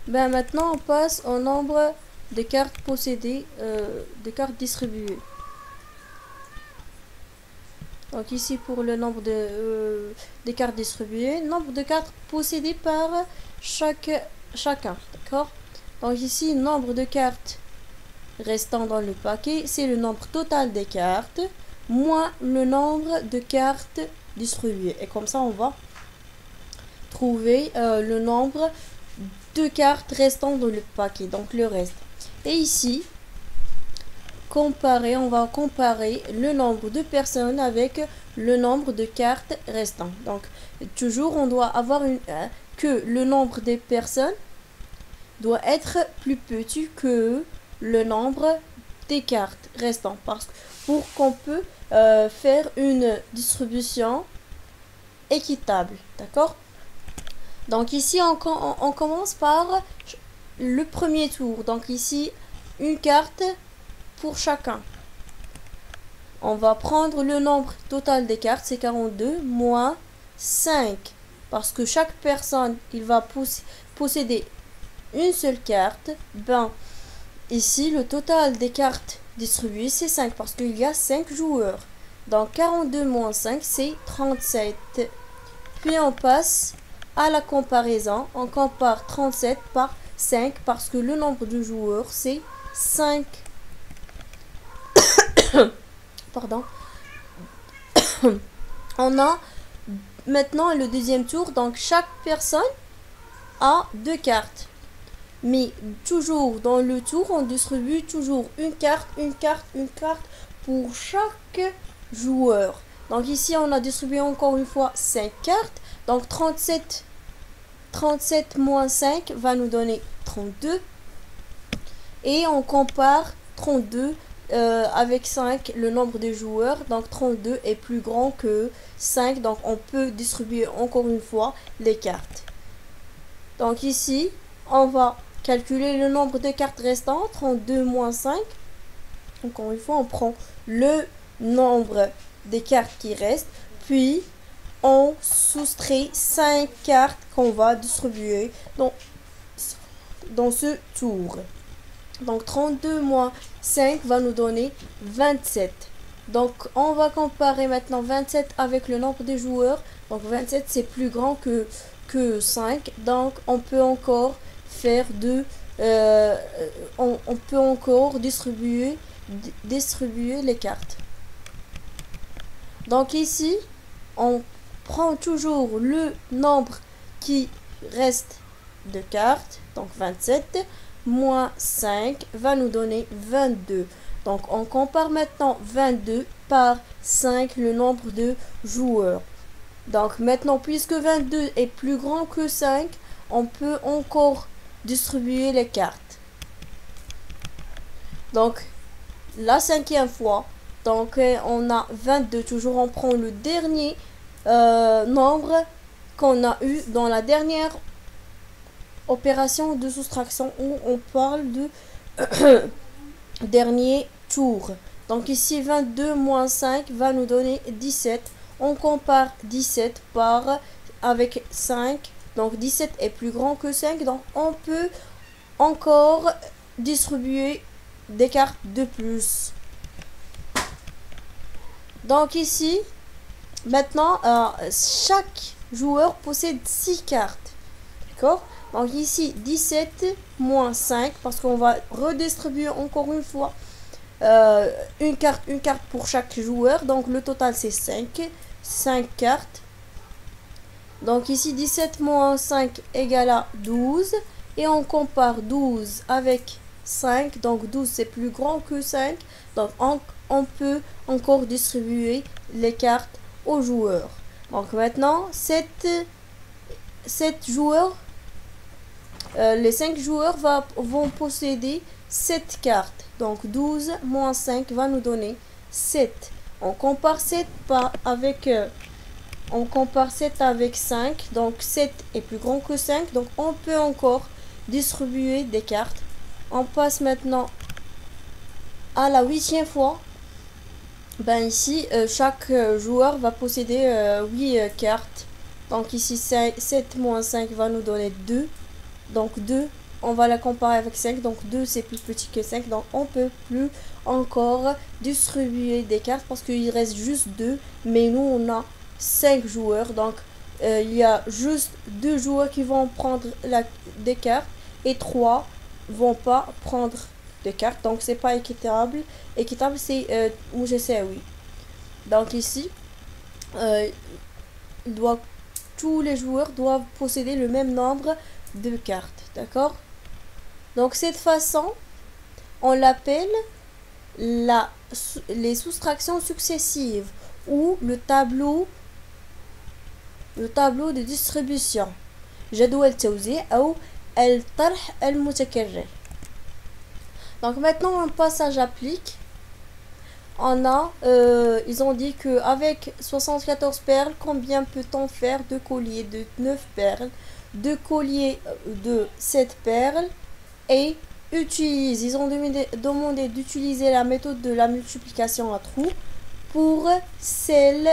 Ben maintenant on passe au nombre de cartes possédées, de cartes distribuées. Donc ici pour le nombre des cartes distribuées, nombre de cartes possédées par chacun, d'accord. Donc ici nombre de cartes restant dans le paquet, c'est le nombre total des cartes moins le nombre de cartes distribuées. Et comme ça on va trouver le nombre de cartes restant dans le paquet, donc le reste. Et ici on va comparer le nombre de personnes avec le nombre de cartes restantes. Donc toujours on doit avoir que le nombre des personnes doit être plus petit que le nombre des cartes restantes, parce que pour qu'on peut faire une distribution équitable, d'accord. Donc ici on commence par le premier tour. Donc ici une carte pour chacun. On va prendre le nombre total des cartes, c'est 42, moins 5. Parce que chaque personne, il va posséder une seule carte. Ben, ici, le total des cartes distribuées, c'est 5. Parce qu'il y a 5 joueurs. Donc, 42 moins 5, c'est 37. Puis, on passe à la comparaison. On compare 37 par 5. Parce que le nombre de joueurs, c'est 5. Pardon. On a maintenant le deuxième tour. Donc chaque personne a 2 cartes. Mais toujours dans le tour, on distribue toujours une carte pour chaque joueur. Donc ici, on a distribué encore une fois 5 cartes. Donc 37 moins 5 va nous donner 32. Et on compare 32 avec 5, le nombre de joueurs. Donc 32 est plus grand que 5. Donc on peut distribuer encore une fois les cartes. Donc ici, on va calculer le nombre de cartes restantes. 32 moins 5. Encore une fois, on prend le nombre des cartes qui restent. Puis, on soustrait 5 cartes qu'on va distribuer dans ce tour. Donc 32 moins 5 va nous donner 27. Donc on va comparer maintenant 27 avec le nombre de joueurs. Donc 27 c'est plus grand que 5. Donc on peut encore faire on peut encore distribuer les cartes. Donc ici on prend toujours le nombre qui reste de cartes. Donc 27 moins 5 va nous donner 22. Donc on compare maintenant 22 par 5, le nombre de joueurs. Donc maintenant, puisque 22 est plus grand que 5, on peut encore distribuer les cartes. Donc la cinquième fois, donc on a 22. Toujours on prend le dernier nombre qu'on a eu dans la dernière opération de soustraction, où on parle de dernier tour. Donc ici 22 moins 5 va nous donner 17. On compare 17 avec 5. Donc 17 est plus grand que 5. Donc on peut encore distribuer des cartes de plus. Donc ici maintenant chaque joueur possède 6 cartes. D'accord. Donc ici 17 moins 5, parce qu'on va redistribuer encore une fois une carte pour chaque joueur. Donc le total c'est 5 cartes. Donc ici 17 moins 5 égale à 12. Et on compare 12 avec 5. Donc 12 c'est plus grand que 5. Donc on peut encore distribuer les cartes aux joueurs. Donc maintenant 7 joueurs. Les 5 joueurs vont posséder 7 cartes. Donc 12 moins 5 va nous donner 7. On compare 7 avec 5. Donc 7 est plus grand que 5. Donc on peut encore distribuer des cartes. On passe maintenant à la 8e fois. Ben ici, chaque joueur va posséder 8 cartes. Donc ici 7 moins 5 va nous donner 2. Donc 2 on va la comparer avec 5. Donc 2 c'est plus petit que 5. Donc on peut plus encore distribuer des cartes parce qu'il reste juste 2. Mais nous on a 5 joueurs. Donc il y a juste 2 joueurs qui vont prendre des cartes et 3 vont pas prendre des cartes. Donc c'est pas équitable. Équitable c'est où je sais oui. Donc ici tous les joueurs doivent posséder le même nombre de cartes. D'accord? Donc cette façon, on l'appelle les soustractions successives ou le tableau de distribution. جدول توزيع أو الطرح المتكرر. Donc maintenant on passe à j'applique. On a, ils ont dit que avec 74 perles, combien peut-on faire de colliers de 9 perles, de colliers de 7 perles et ils ont demandé d'utiliser la méthode de la multiplication à trous pour celle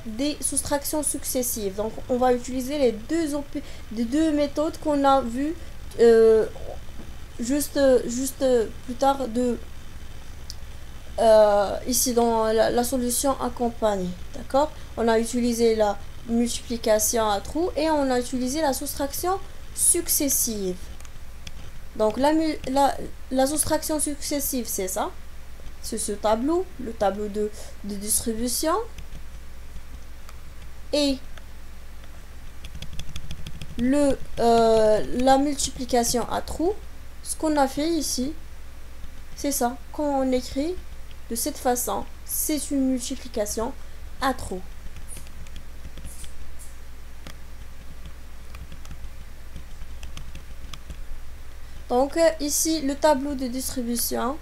des soustractions successives. Donc on va utiliser les deux méthodes qu'on a vues juste plus tard ici dans la solution accompagnée. D'accord? On a utilisé la multiplication à trous et on a utilisé la soustraction successive. Donc la soustraction successive c'est ça, c'est ce tableau, le tableau de distribution, et la multiplication à trous. Ce qu'on a fait ici c'est ça, quand on écrit de cette façon, c'est une multiplication à trous. Donc ici le tableau de distribution,